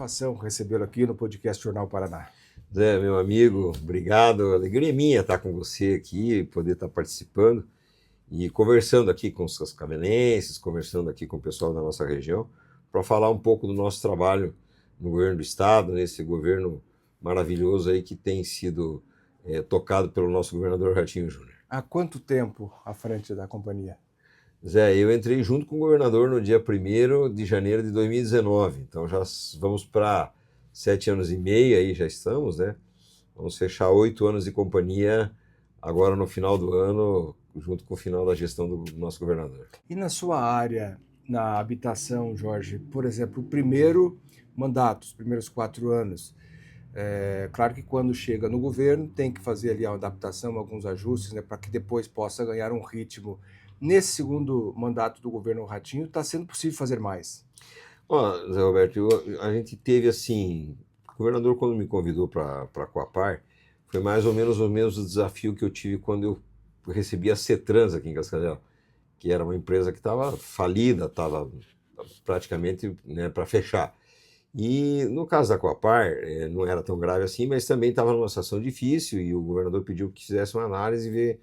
satisfação recebê-lo aqui no podcast Jornal Paraná. Zé, meu amigo, obrigado. A alegria é minha estar com você aqui, poder estar participando e conversando aqui com os cascavelenses, conversando aqui com o pessoal da nossa região, para falar um pouco do nosso trabalho no governo do estado, nesse governo maravilhoso aí que tem sido tocado pelo nosso governador Ratinho Júnior. Há quanto tempo à frente da companhia? Zé, eu entrei junto com o governador no dia 1º de janeiro de 2019, então já vamos para 7 anos e meio aí, já estamos, né? Vamos fechar 8 anos de companhia agora no final do ano, junto com o final da gestão do nosso governador. E na sua área, na habitação, Jorge, por exemplo, o primeiro mandato, os primeiros 4 anos, claro que quando chega no governo tem que fazer ali uma adaptação, alguns ajustes, né, para que depois possa ganhar um ritmo. Nesse segundo mandato do governo Ratinho, está sendo possível fazer mais? Ó, Zé Roberto, a gente teve assim, o governador quando me convidou para a Coapar, foi mais ou menos o mesmo desafio que eu tive quando eu recebi a Cetrans aqui em Cascavel, que era uma empresa que estava falida, estava praticamente, né, para fechar. E no caso da Coapar, não era tão grave assim, mas também estava numa situação difícil e o governador pediu que fizesse uma análise e ver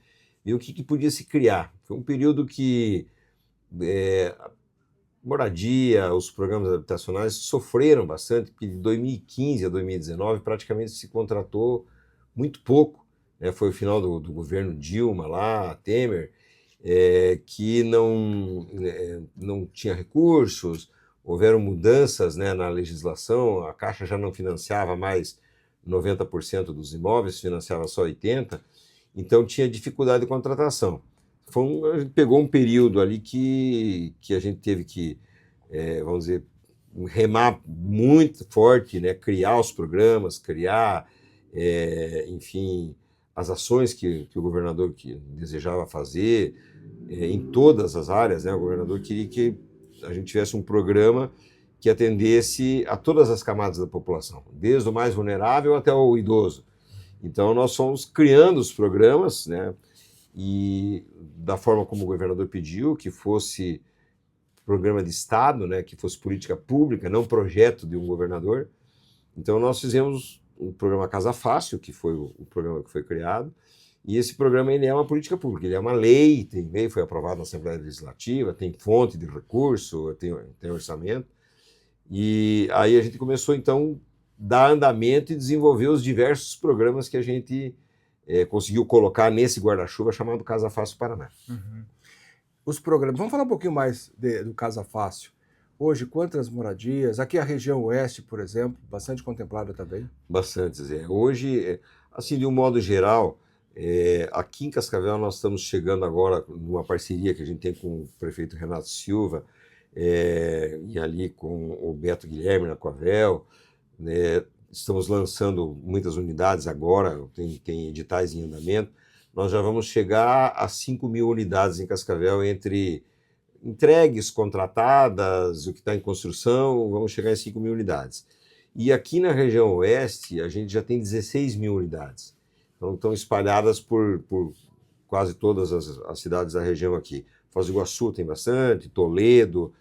o que podia se criar. Foi um período que moradia, os programas habitacionais sofreram bastante, porque de 2015 a 2019 praticamente se contratou muito pouco, né? Foi o final do governo Dilma lá, Temer, que não tinha recursos, houveram mudanças, né, na legislação, a Caixa já não financiava mais 90% dos imóveis, financiava só 80%, então tinha dificuldade de contratação. A gente pegou um período ali que a gente teve que, vamos dizer, remar muito forte, né? Criar os programas, criar, enfim, as ações que o governador desejava fazer em todas as áreas, né? O governador queria que a gente tivesse um programa que atendesse a todas as camadas da população, desde o mais vulnerável até o idoso. Então nós fomos criando os programas, né? E da forma como o governador pediu, que fosse programa de Estado, né, que fosse política pública, não projeto de um governador. Então nós fizemos o programa Casa Fácil, que foi o programa que foi criado, e esse programa ele é uma política pública, ele é uma lei, tem lei, foi aprovado na Assembleia Legislativa, tem fonte de recurso, tem orçamento, e aí a gente começou então a dar andamento e desenvolver os diversos programas que a gente conseguiu colocar nesse guarda-chuva chamado Casa Fácil Paraná. Uhum. Os programas, vamos falar um pouquinho mais do Casa Fácil. Hoje, quantas moradias? Aqui a região oeste, por exemplo, bastante contemplada também? Bastante, Zé. Hoje, assim, de um modo geral, aqui em Cascavel nós estamos chegando agora numa parceria que a gente tem com o prefeito Renato Silva e ali com o Beto Guilherme na Coavel, né? Estamos lançando muitas unidades agora, tem editais em andamento. Nós já vamos chegar a 5.000 unidades em Cascavel, entre entregues, contratadas, o que está em construção, vamos chegar em 5.000 unidades. E aqui na região oeste, a gente já tem 16.000 unidades. Então, estão espalhadas por quase todas as cidades da região aqui. Foz do Iguaçu tem bastante, Toledo.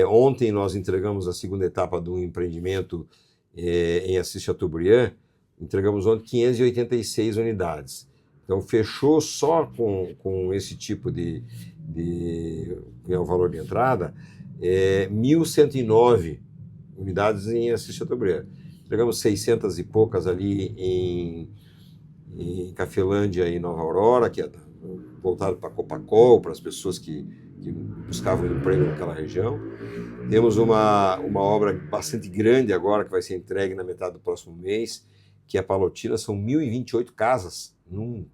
Ontem nós entregamos a segunda etapa de um empreendimento em Assis Chateaubriand, entregamos ontem 586 unidades. Então fechou só com esse tipo de é o valor de entrada, 1.109 unidades em Assis Chateaubriand. Entregamos 600 e poucas ali em Cafelândia e Nova Aurora, que é voltado para Copacol, para as pessoas que buscavam emprego naquela região. Temos uma obra bastante grande agora, que vai ser entregue na metade do próximo mês, que é a Palotina, são 1.028 casas num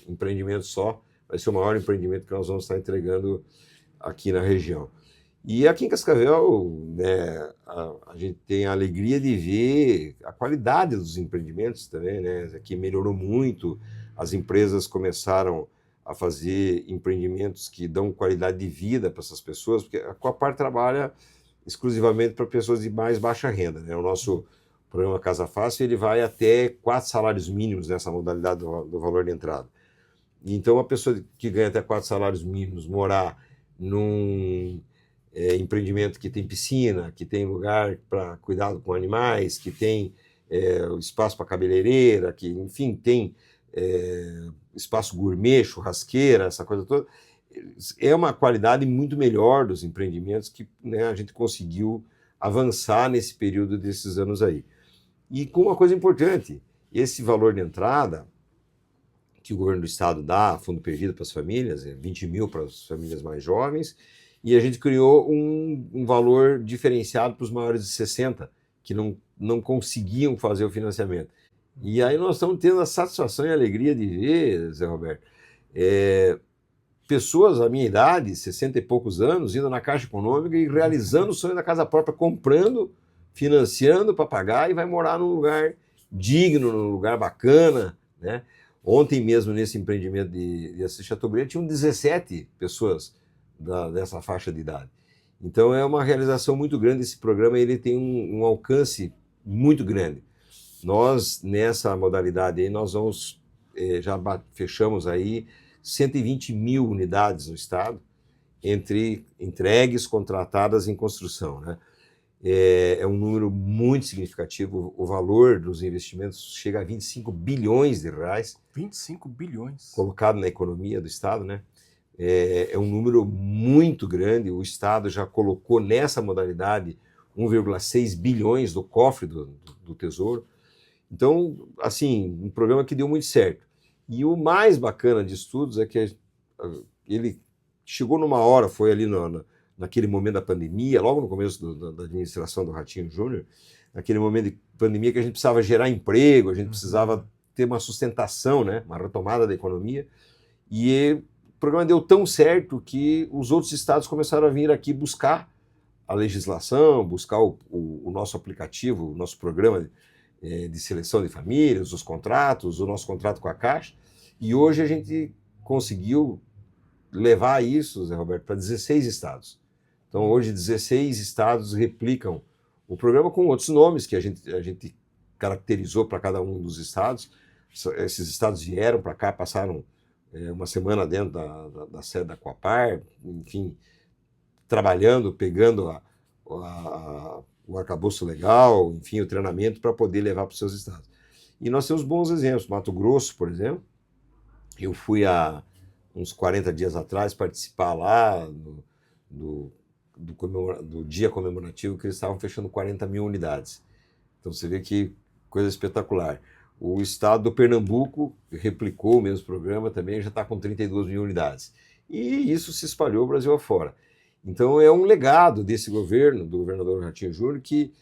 empreendimento só. Vai ser o maior empreendimento que nós vamos estar entregando aqui na região. E aqui em Cascavel, né, a gente tem a alegria de ver a qualidade dos empreendimentos também, né? Aqui melhorou muito, as empresas começaram a fazer empreendimentos que dão qualidade de vida para essas pessoas, porque a Coapar trabalha exclusivamente para pessoas de mais baixa renda, né? O nosso programa Casa Fácil ele vai até 4 salários mínimos nessa modalidade do valor de entrada. Então, a pessoa que ganha até 4 salários mínimos morar num empreendimento que tem piscina, que tem lugar para cuidado com animais, que tem espaço para cabeleireira, que, enfim, tem espaço gourmet, churrasqueira, essa coisa toda. É uma qualidade muito melhor dos empreendimentos que, né, a gente conseguiu avançar nesse período desses anos aí. E com uma coisa importante, esse valor de entrada que o governo do estado dá, fundo perdido para as famílias, 20 mil para as famílias mais jovens, e a gente criou um valor diferenciado para os maiores de 60, que não conseguiam fazer o financiamento. E aí nós estamos tendo a satisfação e a alegria de ver, Zé Roberto, pessoas da minha idade, 60 e poucos anos, indo na Caixa Econômica e realizando o sonho da casa própria, comprando, financiando para pagar e vai morar num lugar digno, num lugar bacana, né? Ontem mesmo, nesse empreendimento de Assis Chateaubriand, tinham 17 pessoas dessa faixa de idade. Então é uma realização muito grande. Esse programa ele tem um alcance muito grande. Nós, nessa modalidade aí, nós vamos, já fechamos aí 120 mil unidades no estado, entre entregues, contratadas em construção, né? É um número muito significativo. O valor dos investimentos chega a 25 bilhões de reais. 25 bilhões. Colocado na economia do estado, né? É um número muito grande. O estado já colocou nessa modalidade 1,6 bilhões do cofre do Tesouro. Então, assim, um programa que deu muito certo. E o mais bacana de estudos é que ele chegou numa hora, foi ali naquele momento da pandemia, logo no começo da administração do Ratinho Júnior, naquele momento de pandemia que a gente precisava gerar emprego, a gente precisava ter uma sustentação, né, uma retomada da economia, e o programa deu tão certo que os outros estados começaram a vir aqui buscar a legislação, buscar o nosso aplicativo, o nosso programa de seleção de famílias, os contratos, o nosso contrato com a Caixa, e hoje a gente conseguiu levar isso, Zé Roberto, para 16 estados. Então, hoje, 16 estados replicam o programa com outros nomes que a gente caracterizou para cada um dos estados. Esses estados vieram para cá, passaram uma semana dentro da sede da Coapar, enfim, trabalhando, pegando o arcabouço legal, enfim, o treinamento para poder levar para os seus estados. E nós temos bons exemplos. Mato Grosso, por exemplo, eu fui há uns 40 dias atrás participar lá do dia comemorativo que eles estavam fechando 40 mil unidades. Então você vê que coisa espetacular. O estado do Pernambuco replicou o mesmo programa também, já está com 32 mil unidades. E isso se espalhou o Brasil afora. Então é um legado desse governo, do governador Ratinho Júnior, que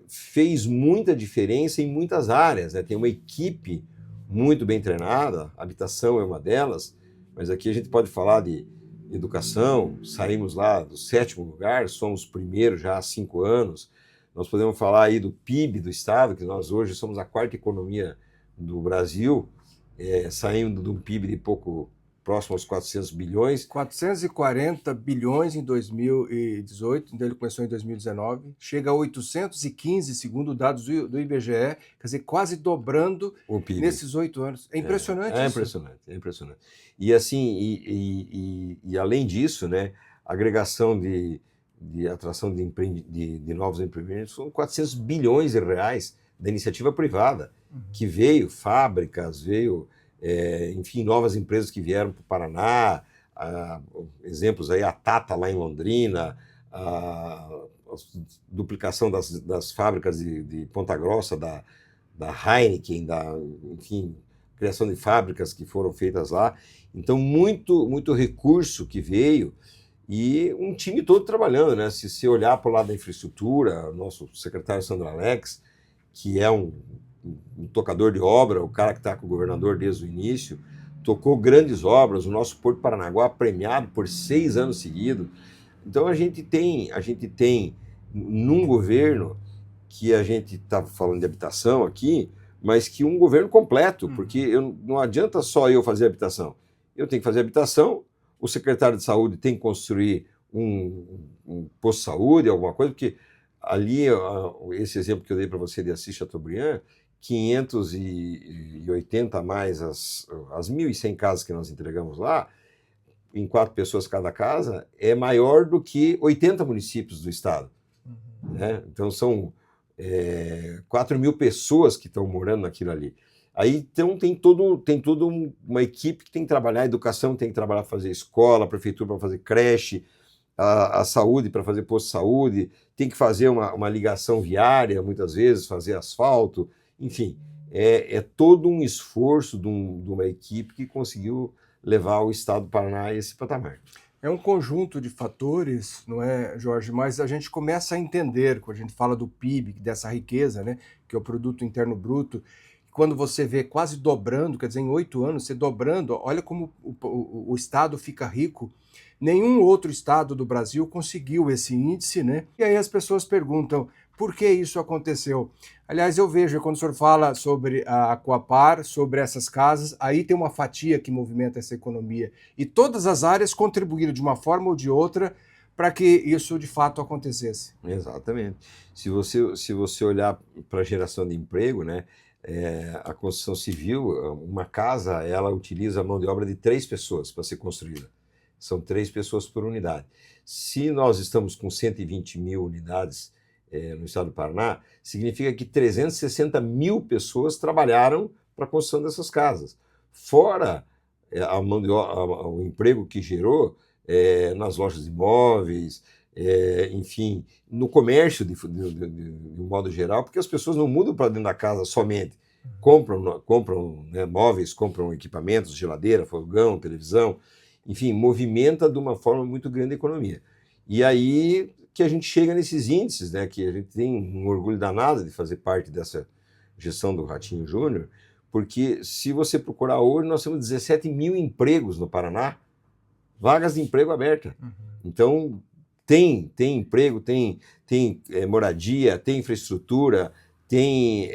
fez muita diferença em muitas áreas, né? Tem uma equipe muito bem treinada, a habitação é uma delas, mas aqui a gente pode falar de educação, saímos lá do 7º lugar, somos primeiro já há 5 anos. Nós podemos falar aí do PIB do estado, que nós hoje somos a 4ª economia do Brasil, saindo de um PIB de pouco próximo aos 400 bilhões. 440 bilhões em 2018, então ele começou em 2019, chega a 815, segundo dados do IBGE, quer dizer, quase dobrando o PIB nesses 8 anos. É impressionante isso. Impressionante, é impressionante. E assim, e além disso, né, a agregação de atração de novos empreendimentos são 400 bilhões de reais da iniciativa privada, que veio, fábricas, veio... enfim, novas empresas que vieram para o Paraná, exemplos aí, a Tata lá em Londrina, a duplicação das fábricas de Ponta Grossa, da Heineken, enfim, criação de fábricas que foram feitas lá. Então, muito recurso que veio e um time todo trabalhando, né? Se você olhar para o lado da infraestrutura, nosso secretário Sandro Alex, que é um tocador de obra, o cara que está com o governador desde o início, tocou grandes obras, o nosso Porto Paranaguá premiado por 6 anos seguidos. Então a gente tem num governo que a gente está falando de habitação aqui, mas que um governo completo, porque não adianta só eu fazer habitação. Eu tenho que fazer habitação, o secretário de saúde tem que construir um posto de saúde, alguma coisa, porque ali, esse exemplo que eu dei para você de Assis Chateaubriand, 580 mais as 1.100 casas que nós entregamos lá, em 4 pessoas cada casa é maior do que 80 municípios do estado. Né? Então são 4.000 pessoas que estão morando naquilo ali. Aí então tem toda uma equipe que tem que trabalhar, a educação tem que trabalhar para fazer escola, a prefeitura para fazer creche, a saúde para fazer posto de saúde, tem que fazer uma ligação viária, muitas vezes, fazer asfalto, enfim, é todo um esforço de uma equipe que conseguiu levar o estado do Paraná a esse patamar. É um conjunto de fatores, não é, Jorge? Mas a gente começa a entender, quando a gente fala do PIB, dessa riqueza, né, que é o Produto Interno Bruto, quando você vê quase dobrando, quer dizer, em 8 anos, você dobrando, olha como o Estado fica rico. Nenhum outro estado do Brasil conseguiu esse índice, né? E aí as pessoas perguntam, por que isso aconteceu? Aliás, eu vejo, quando o senhor fala sobre a Coapar, sobre essas casas, aí tem uma fatia que movimenta essa economia. E todas as áreas contribuíram de uma forma ou de outra para que isso de fato acontecesse. Exatamente. Se você olhar para a geração de emprego, né, a construção civil, uma casa, ela utiliza a mão de obra de 3 pessoas para ser construída. São 3 pessoas por unidade. Se nós estamos com 120.000 unidades no estado do Paraná, significa que 360.000 pessoas trabalharam para a construção dessas casas. Fora a mão de obra, o emprego que gerou nas lojas de imóveis, enfim, no comércio de um modo geral, porque as pessoas não mudam para dentro da casa somente. Compram né, móveis, compram equipamentos, geladeira, fogão, televisão, enfim, movimenta de uma forma muito grande a economia. E aí que a gente chega nesses índices, né, que a gente tem um orgulho danado de fazer parte dessa gestão do Ratinho Júnior, porque se você procurar hoje, nós temos 17.000 empregos no Paraná, vagas de emprego abertas. Então, tem emprego, tem moradia, tem infraestrutura, tem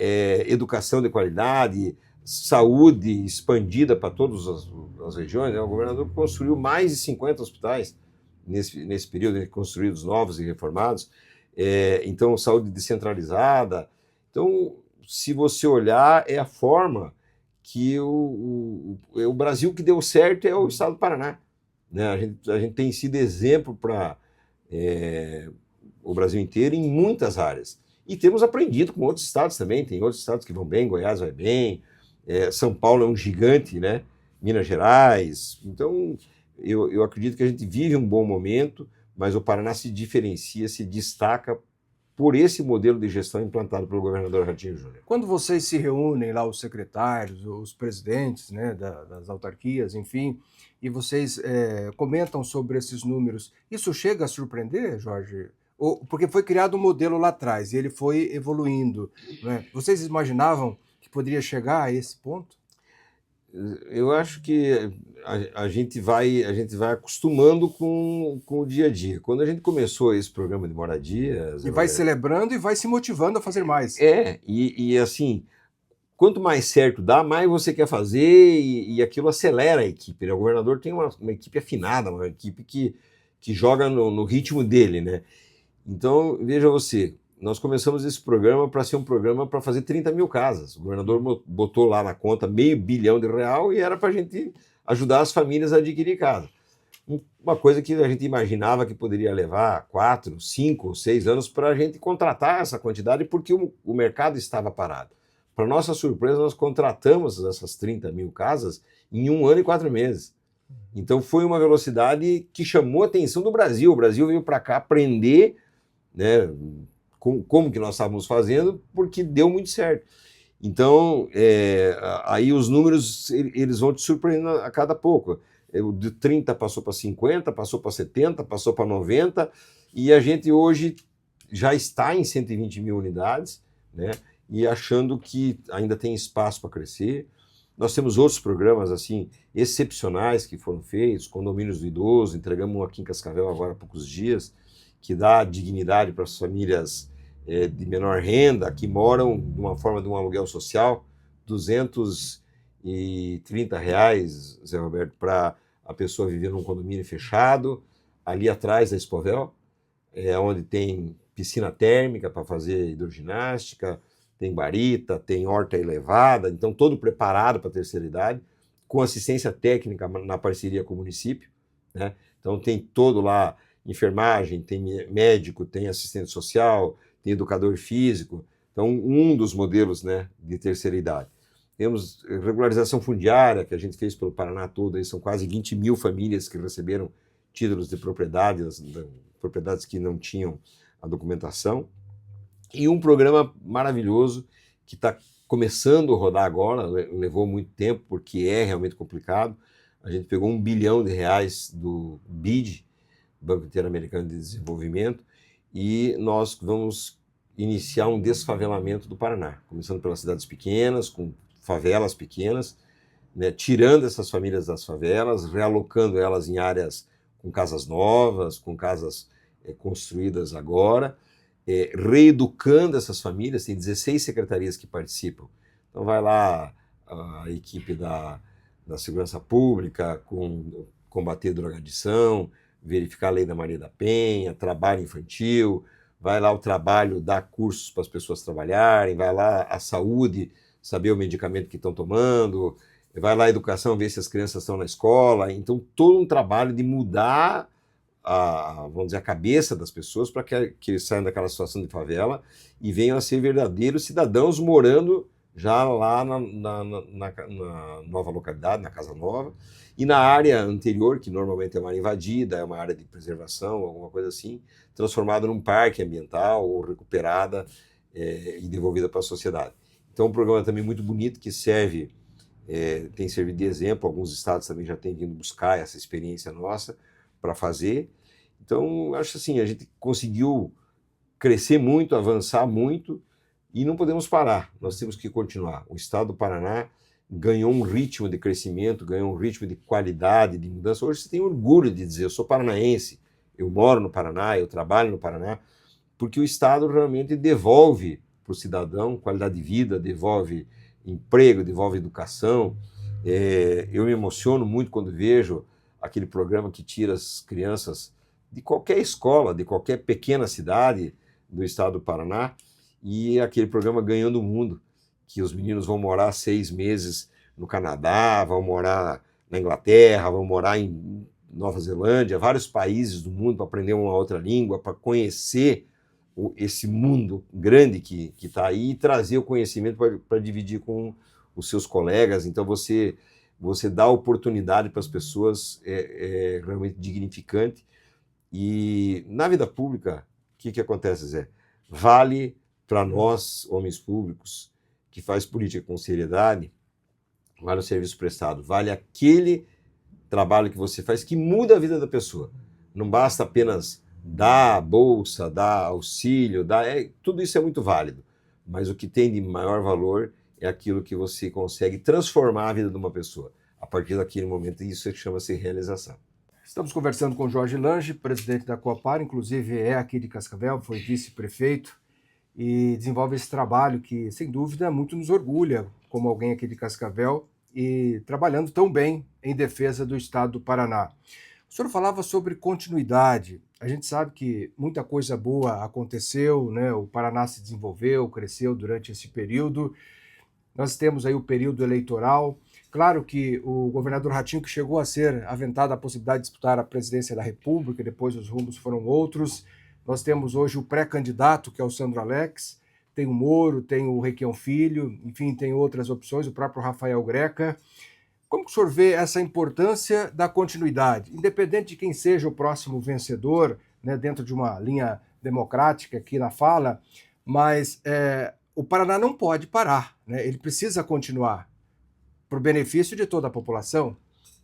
educação de qualidade, saúde expandida para todas as regiões. Né? O governador construiu mais de 50 hospitais nesse período, né? Construídos novos e reformados. Então, saúde descentralizada. Então, se você olhar, é a forma que o Brasil que deu certo é o estado do Paraná. Né? A gente tem sido exemplo para o Brasil inteiro em muitas áreas. E temos aprendido com outros estados também. Tem outros estados que vão bem, Goiás vai bem, São Paulo é um gigante, né? Minas Gerais. Então, eu acredito que a gente vive um bom momento, mas o Paraná se diferencia, se destaca por esse modelo de gestão implantado pelo governador Ratinho Júnior. Quando vocês se reúnem lá, os secretários, os presidentes, né, das autarquias, enfim, e vocês comentam sobre esses números, isso chega a surpreender, Jorge? Porque foi criado um modelo lá atrás e ele foi evoluindo, né? Vocês imaginavam que poderia chegar a esse ponto? Eu acho que a gente vai acostumando com o dia a dia. Quando a gente começou esse programa de moradia... E vai celebrando e vai se motivando a fazer mais. E assim, quanto mais certo dá, mais você quer fazer e aquilo acelera a equipe. Né? O governador tem uma equipe afinada, uma equipe que joga no ritmo dele, né? Então, veja você, nós começamos esse programa para ser um programa para fazer 30.000 casas. O governador botou lá na conta R$500 milhão e era para a gente ajudar as famílias a adquirir casa. Uma coisa que a gente imaginava que poderia levar 4, 5, 6 anos para a gente contratar essa quantidade, porque o mercado estava parado. Para nossa surpresa, nós contratamos essas 30.000 casas em 1 ano e 4 meses. Então foi uma velocidade que chamou a atenção do Brasil. O Brasil veio para cá aprender, né, como que nós estávamos fazendo, porque deu muito certo. Então, aí os números eles vão te surpreendendo a cada pouco. De 30 passou para 50, passou para 70, passou para 90, e a gente hoje já está em 120.000 unidades, né, e achando que ainda tem espaço para crescer. Nós temos outros programas assim excepcionais que foram feitos, condomínios do idoso, entregamos um aqui em Cascavel agora há poucos dias, que dá dignidade para as famílias de menor renda, que moram de uma forma de um aluguel social, R$230, Zé Roberto, para a pessoa viver num condomínio fechado, ali atrás da Expovel, onde tem piscina térmica para fazer hidroginástica, tem guarita, tem horta elevada, então todo preparado para a terceira idade, com assistência técnica na parceria com o município, né? Então tem todo lá, enfermagem, tem médico, tem assistente social, tem educador físico. Então, um dos modelos, né, de terceira idade. Temos regularização fundiária, que a gente fez pelo Paraná todo, aí são quase 20 mil famílias que receberam títulos de propriedade, propriedades que não tinham a documentação. E um programa maravilhoso que está começando a rodar agora, levou muito tempo, porque é realmente complicado. A gente pegou R$ 1 bilhão do BID, Banco Interamericano de Desenvolvimento, e nós vamos iniciar um desfavelamento do Paraná, começando pelas cidades pequenas, com favelas pequenas, né, tirando essas famílias das favelas, realocando elas em áreas com casas novas, com casas construídas agora, reeducando essas famílias. Tem 16 secretarias que participam. Então vai lá a equipe da Segurança Pública, com combater drogadição, verificar a lei da Maria da Penha, trabalho infantil, vai lá o trabalho dar cursos para as pessoas trabalharem, vai lá a saúde, saber o medicamento que estão tomando, vai lá a educação, ver se as crianças estão na escola. Então, todo um trabalho de mudar vamos dizer, a cabeça das pessoas para que eles saiam daquela situação de favela e venham a ser verdadeiros cidadãos morando já lá na nova localidade, na casa nova, e na área anterior, que normalmente é uma área invadida, é uma área de preservação, alguma coisa assim, transformada num parque ambiental ou recuperada e devolvida para a sociedade. Então, um programa também muito bonito que serve, tem servido de exemplo, alguns estados também já têm vindo buscar essa experiência nossa para fazer. Então, acho assim, a gente conseguiu crescer muito, avançar muito, e não podemos parar, nós temos que continuar. O estado do Paraná ganhou um ritmo de crescimento, ganhou um ritmo de qualidade, de mudança. Hoje você tem orgulho de dizer, eu sou paranaense, eu moro no Paraná, eu trabalho no Paraná, porque o estado realmente devolve para o cidadão qualidade de vida, devolve emprego, devolve educação. Eu me emociono muito quando vejo aquele programa que tira as crianças de qualquer escola, de qualquer pequena cidade do estado do Paraná, e aquele programa Ganhando o Mundo, que os meninos vão morar 6 meses no Canadá, vão morar na Inglaterra, vão morar em Nova Zelândia, vários países do mundo, para aprender uma outra língua, para conhecer esse mundo grande que está aí e trazer o conhecimento para dividir com os seus colegas. Então você dá oportunidade para as pessoas, realmente dignificante. E na vida pública, o que acontece, Zé? Vale para nós, homens públicos, que faz política com seriedade, vale o serviço prestado, vale aquele trabalho que você faz que muda a vida da pessoa. Não basta apenas dar bolsa, dar auxílio, tudo isso é muito válido, mas o que tem de maior valor é aquilo que você consegue transformar a vida de uma pessoa. A partir daquele momento, isso chama-se realização. Estamos conversando com Jorge Lange, presidente da Coapar, inclusive é aqui de Cascavel, foi vice-prefeito e desenvolve esse trabalho que, sem dúvida, muito nos orgulha, como alguém aqui de Cascavel, e trabalhando tão bem em defesa do estado do Paraná. O senhor falava sobre continuidade. A gente sabe que muita coisa boa aconteceu, né? O Paraná se desenvolveu, cresceu durante esse período. Nós temos aí o período eleitoral. Claro que o governador Ratinho, que chegou a ser aventado a possibilidade de disputar a presidência da República, depois os rumos foram outros. Nós temos hoje o pré-candidato, que é o Sandro Alex, tem o Moro, tem o Requião Filho, enfim, tem outras opções, o próprio Rafael Greca. Como que o senhor vê essa importância da continuidade? Independente de quem seja o próximo vencedor, né, dentro de uma linha democrática aqui na fala, mas o Paraná não pode parar, né? Ele precisa continuar para o benefício de toda a população.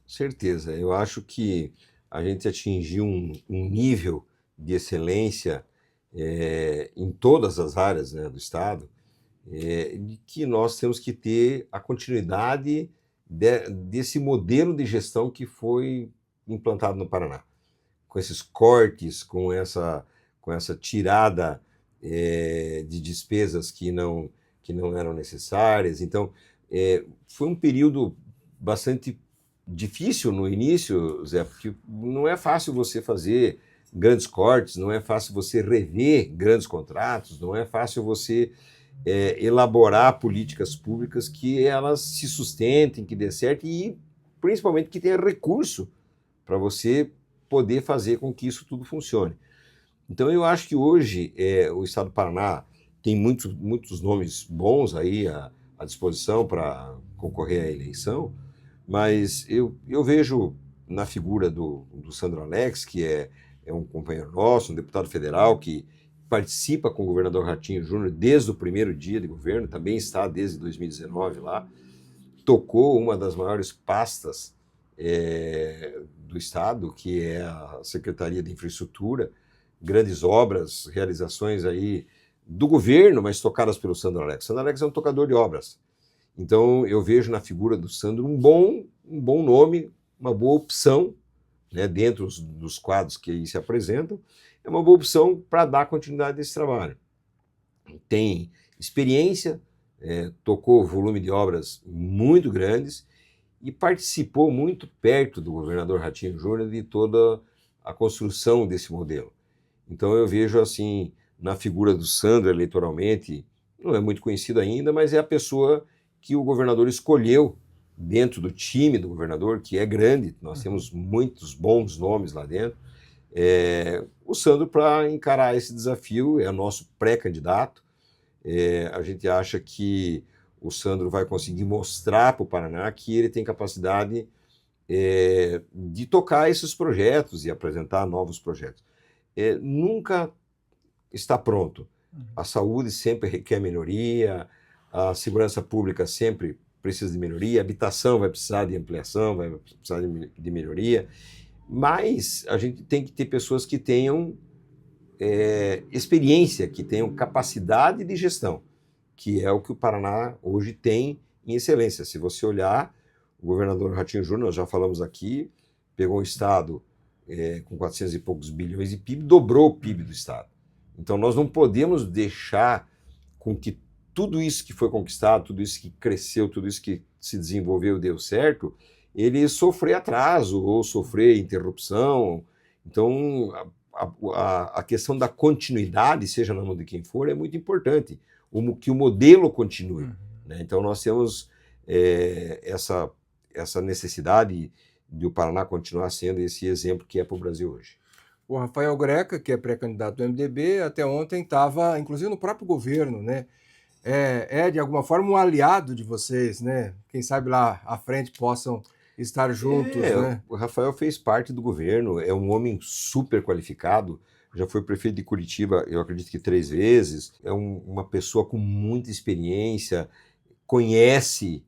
Certeza, eu acho que a gente atingiu um nível de excelência em todas as áreas, né, do Estado, de que nós temos que ter a continuidade desse modelo de gestão que foi implantado no Paraná, com esses cortes, com essa tirada de despesas que não eram necessárias. Então, foi um período bastante difícil no início, Zé, porque não é fácil você fazer grandes cortes, não é fácil você rever grandes contratos, não é fácil você elaborar políticas públicas que elas se sustentem, que dê certo e principalmente que tenha recurso para você poder fazer com que isso tudo funcione. Então eu acho que hoje o Estado do Paraná tem muitos nomes bons aí à disposição para concorrer à eleição, mas eu vejo na figura do Sandro Alex, que é um companheiro nosso, um deputado federal que participa com o governador Ratinho Júnior desde o primeiro dia de governo, também está desde 2019 lá, tocou uma das maiores pastas do Estado, que é a Secretaria de Infraestrutura, grandes obras, realizações aí do governo, mas tocadas pelo Sandro Alex. Sandro Alex é um tocador de obras. Então eu vejo na figura do Sandro um bom nome, uma boa opção, né, dentro dos quadros que aí se apresentam, é uma boa opção para dar continuidade a esse trabalho. Tem experiência, tocou volume de obras muito grandes e participou muito perto do governador Ratinho Júnior de toda a construção desse modelo. Então eu vejo assim, na figura do Sandro eleitoralmente, não é muito conhecido ainda, mas é a pessoa que o governador escolheu dentro do time do governador, que é grande, nós temos muitos bons nomes lá dentro, o Sandro para encarar esse desafio, é nosso pré-candidato. A gente acha que o Sandro vai conseguir mostrar para o Paraná que ele tem capacidade de tocar esses projetos e apresentar novos projetos. Nunca está pronto. A saúde sempre requer melhoria, a segurança pública sempre precisa de melhoria, a habitação vai precisar de ampliação, vai precisar de melhoria, mas a gente tem que ter pessoas que tenham experiência, que tenham capacidade de gestão, que é o que o Paraná hoje tem em excelência. Se você olhar, o governador Ratinho Júnior, nós já falamos aqui, pegou um estado com 400 e poucos bilhões de PIB, dobrou o PIB do estado. Então nós não podemos deixar com que tudo isso que foi conquistado, tudo isso que cresceu, tudo isso que se desenvolveu e deu certo, ele sofrer atraso ou sofrer interrupção. Então a questão da continuidade, seja na mão de quem for, é muito importante, que o modelo continue. Né? Então nós temos essa necessidade de o Paraná continuar sendo esse exemplo que é para o Brasil hoje. O Rafael Greca, que é pré-candidato do MDB, até ontem estava, inclusive, no próprio governo, né? De alguma forma, um aliado de vocês, né? Quem sabe lá à frente possam estar juntos, né? O Rafael fez parte do governo, é um homem super qualificado, já foi prefeito de Curitiba, eu acredito que 3 vezes, é uma pessoa com muita experiência, conhece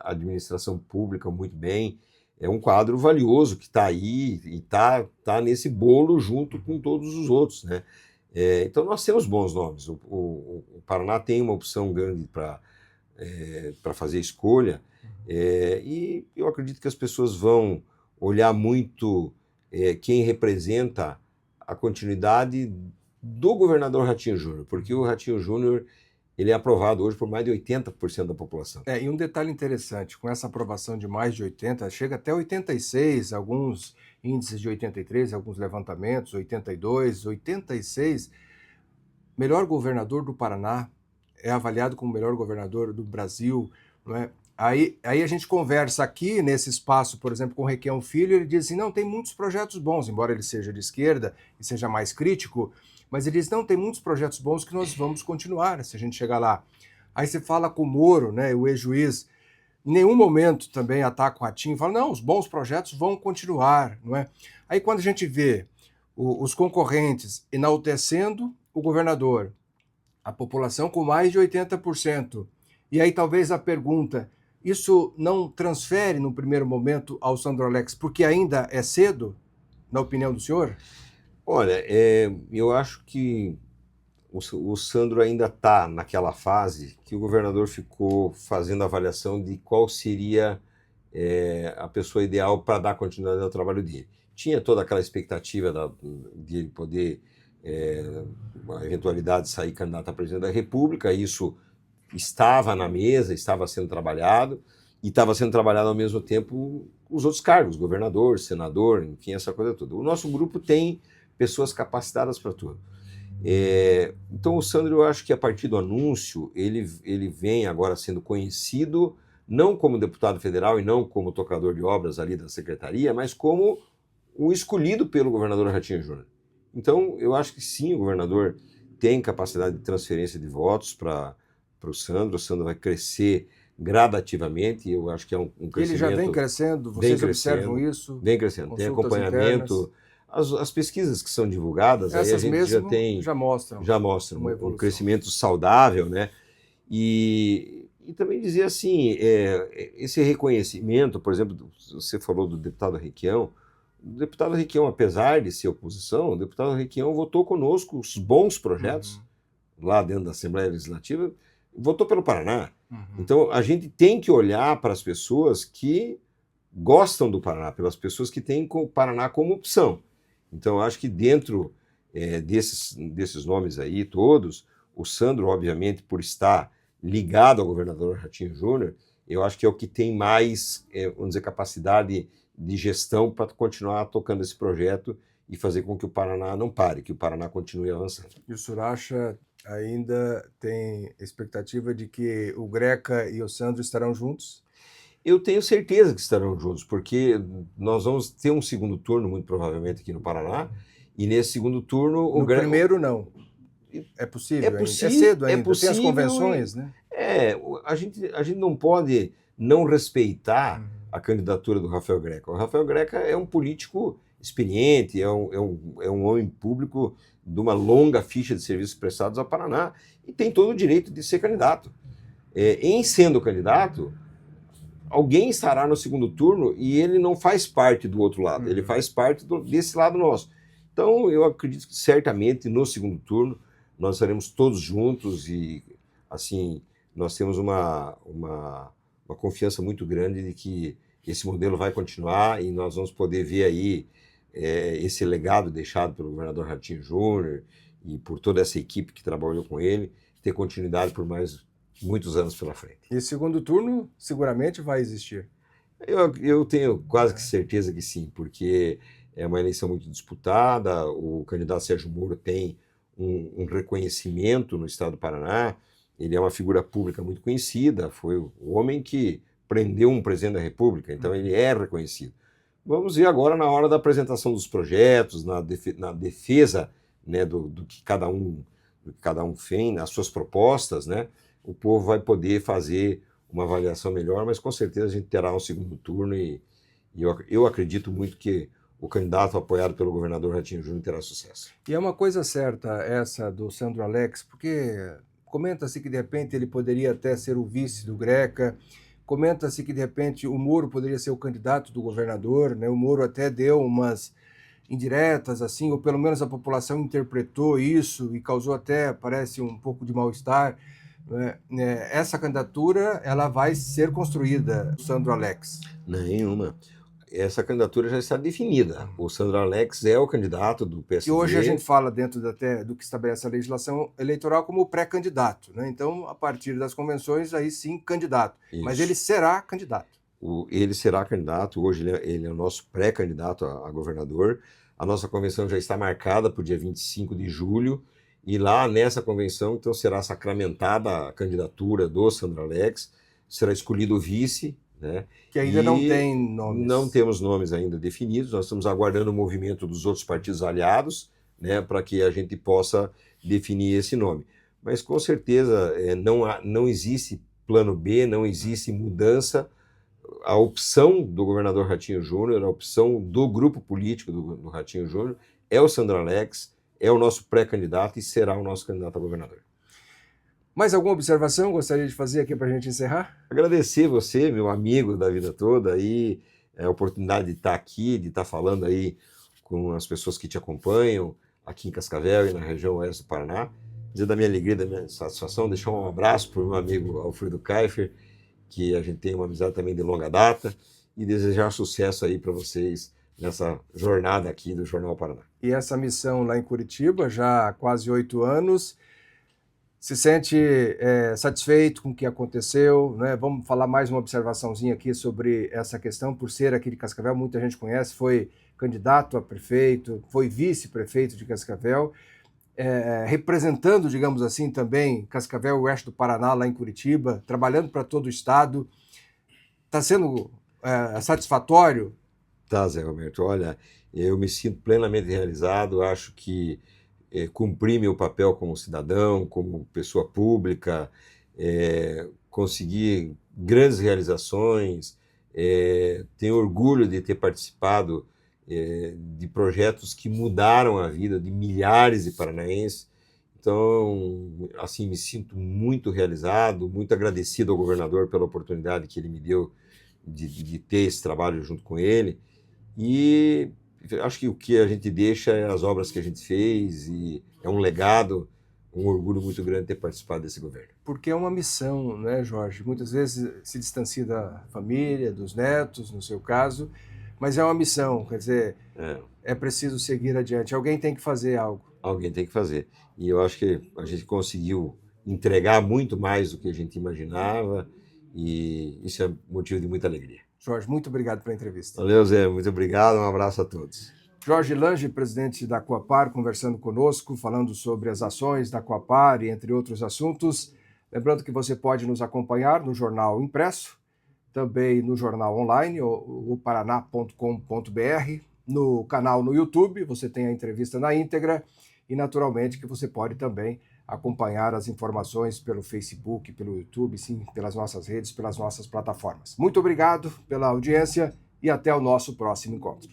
a administração pública muito bem, é um quadro valioso que está aí e está nesse bolo junto com todos os outros, né? Então nós temos bons nomes, o Paraná tem uma opção grande para fazer escolha, e eu acredito que as pessoas vão olhar muito quem representa a continuidade do governador Ratinho Júnior, porque o Ratinho Júnior ele é aprovado hoje por mais de 80% da população. E um detalhe interessante, com essa aprovação de mais de 80%, chega até 86%, alguns índices de 83%, alguns levantamentos, 82%, 86%, melhor governador do Paraná, é avaliado como o melhor governador do Brasil, não é? Aí a gente conversa aqui nesse espaço, por exemplo, com o Requião Filho, ele diz assim, não, tem muitos projetos bons, embora ele seja de esquerda e seja mais crítico, mas ele diz, não, tem muitos projetos bons que nós vamos continuar, se a gente chegar lá. Aí você fala com o Moro, né, o ex-juiz, em nenhum momento também ataca o Ratinho, fala, não, os bons projetos vão continuar, não é? Aí quando a gente vê os concorrentes enaltecendo o governador, a população com mais de 80%, e aí talvez a pergunta, isso não transfere no primeiro momento ao Sandro Alex, porque ainda é cedo, na opinião do senhor? Olha, eu acho que o Sandro ainda está naquela fase que o governador ficou fazendo a avaliação de qual seria a pessoa ideal para dar continuidade ao trabalho dele. Tinha toda aquela expectativa de ele poder, uma eventualidade de sair candidato a presidente da República, isso estava na mesa, estava sendo trabalhado, e estava sendo trabalhado ao mesmo tempo os outros cargos, governador, senador, enfim, essa coisa toda. O nosso grupo tem pessoas capacitadas para tudo. Então o Sandro, eu acho que a partir do anúncio, ele vem agora sendo conhecido, não como deputado federal e não como tocador de obras ali da secretaria, mas como o escolhido pelo governador Ratinho Júnior. Então, eu acho que sim, o governador tem capacidade de transferência de votos para o Sandro vai crescer gradativamente, eu acho que é um crescimento... Ele já vem crescendo, vocês observam isso? Vem crescendo, tem acompanhamento, as pesquisas que são divulgadas, aí a gente já mostram um crescimento saudável, né? E também dizer assim, esse reconhecimento, por exemplo, você falou do deputado Requião, o deputado Requião, apesar de ser oposição, o deputado Requião votou conosco os bons projetos, lá dentro da Assembleia Legislativa, votou pelo Paraná. Então, a gente tem que olhar para as pessoas que gostam do Paraná, pelas pessoas que têm o Paraná como opção. Então, eu acho que dentro desses nomes aí todos, o Sandro, obviamente, por estar ligado ao governador Ratinho Júnior, eu acho que é o que tem mais, vamos dizer, capacidade de gestão para continuar tocando esse projeto e fazer com que o Paraná não pare, que o Paraná continue avançando. E o Suracha ainda tem expectativa de que o Greca e o Sandro estarão juntos? Eu tenho certeza que estarão juntos, porque nós vamos ter um segundo turno, muito provavelmente, aqui no Paraná, e nesse segundo turno... No primeiro, não. É possível? É cedo ainda, tem as convenções, né? A gente não pode não respeitar a candidatura do Rafael Greca. O Rafael Greca é um político experiente, é um homem público de uma longa ficha de serviços prestados ao Paraná e tem todo o direito de ser candidato. Em sendo candidato, alguém estará no segundo turno e ele não faz parte do outro lado, ele faz parte desse lado nosso. Então, eu acredito que certamente no segundo turno nós estaremos todos juntos e, assim, nós temos uma confiança muito grande de que esse modelo vai continuar e nós vamos poder ver aí esse legado deixado pelo governador Ratinho Júnior e por toda essa equipe que trabalhou com ele, ter continuidade por mais muitos anos pela frente. E segundo turno seguramente vai existir? Eu tenho quase que certeza que sim, porque é uma eleição muito disputada, o candidato Sérgio Moro tem um reconhecimento no estado do Paraná, ele é uma figura pública muito conhecida, foi o homem que prendeu um presidente da República, então ele é reconhecido. Vamos ver agora na hora da apresentação dos projetos, na defesa, né, do que cada um tem, nas suas propostas, né, o povo vai poder fazer uma avaliação melhor, mas com certeza a gente terá um segundo turno e eu acredito muito que o candidato apoiado pelo governador Ratinho Júnior terá sucesso. E é uma coisa certa essa do Sandro Alex, porque comenta-se que de repente ele poderia até ser o vice do Greca, comenta-se que de repente o Moro poderia ser o candidato do governador, né? O Moro até deu umas indiretas assim, ou pelo menos a população interpretou isso e causou até, parece, um pouco de mal-estar. Essa candidatura ela vai ser construída, Sandro Alex? Nenhuma. Essa candidatura já está definida. O Sandro Alex é o candidato do PSD. E hoje a gente fala dentro até do que estabelece a legislação eleitoral como pré-candidato, né? Então, a partir das convenções, aí sim, candidato. Isso. Mas ele será candidato. Ele será candidato, hoje ele é o nosso pré-candidato a governador. A nossa convenção já está marcada para o dia 25 de julho, e lá nessa convenção, então, será sacramentada a candidatura do Sandro Alex, será escolhido o vice, né? Que ainda não tem nomes. Não temos nomes ainda definidos, nós estamos aguardando o movimento dos outros partidos aliados, né, para que a gente possa definir esse nome. Mas com certeza não existe plano B, não existe mudança. A opção do governador Ratinho Júnior, a opção do grupo político do Ratinho Júnior é o Sandro Alex, é o nosso pré-candidato e será o nosso candidato a governador. Mais alguma observação gostaria de fazer aqui para a gente encerrar? Agradecer você, meu amigo da vida toda, aí, a oportunidade de estar aqui, de estar falando aí com as pessoas que te acompanham aqui em Cascavel e na região oeste do Paraná. Dizer da minha alegria, da minha satisfação, deixar um abraço para o meu amigo Alfredo Kaifer, que a gente tem uma amizade também de longa data, e desejar sucesso aí para vocês nessa jornada aqui do Jornal Paraná. E essa missão lá em Curitiba, já há quase 8 anos, se sente satisfeito com o que aconteceu, né? Vamos falar mais uma observaçãozinha aqui sobre essa questão, por ser aqui de Cascavel, muita gente conhece, foi candidato a prefeito, foi vice-prefeito de Cascavel, representando, digamos assim, também Cascavel, o oeste do Paraná, lá em Curitiba, trabalhando para todo o estado. Está sendo satisfatório? Tá, Zé Roberto, olha, Eu me sinto plenamente realizado, acho que cumpri meu papel como cidadão, como pessoa pública, consegui grandes realizações, tenho orgulho de ter participado de projetos que mudaram a vida de milhares de paranaenses. Então, assim, me sinto muito realizado, muito agradecido ao governador pela oportunidade que ele me deu de ter esse trabalho junto com ele. E acho que o que a gente deixa é as obras que a gente fez e é um legado, um orgulho muito grande ter participado desse governo. Porque é uma missão, né, Jorge? Muitas vezes se distancia da família, dos netos, no seu caso, mas é uma missão, quer dizer, é preciso seguir adiante. Alguém tem que fazer algo. Alguém tem que fazer. E eu acho que a gente conseguiu entregar muito mais do que a gente imaginava e isso é motivo de muita alegria. Jorge, muito obrigado pela entrevista. Valeu, Zé. Muito obrigado. Um abraço a todos. Jorge Lange, presidente da Coapar, conversando conosco, falando sobre as ações da Coapar e entre outros assuntos. Lembrando que você pode nos acompanhar no jornal impresso, também no jornal online, o paraná.com.br, no canal no YouTube, você tem a entrevista na íntegra e, naturalmente, que você pode também acompanhar as informações pelo Facebook, pelo YouTube, sim, pelas nossas redes, pelas nossas plataformas. Muito obrigado pela audiência e até o nosso próximo encontro.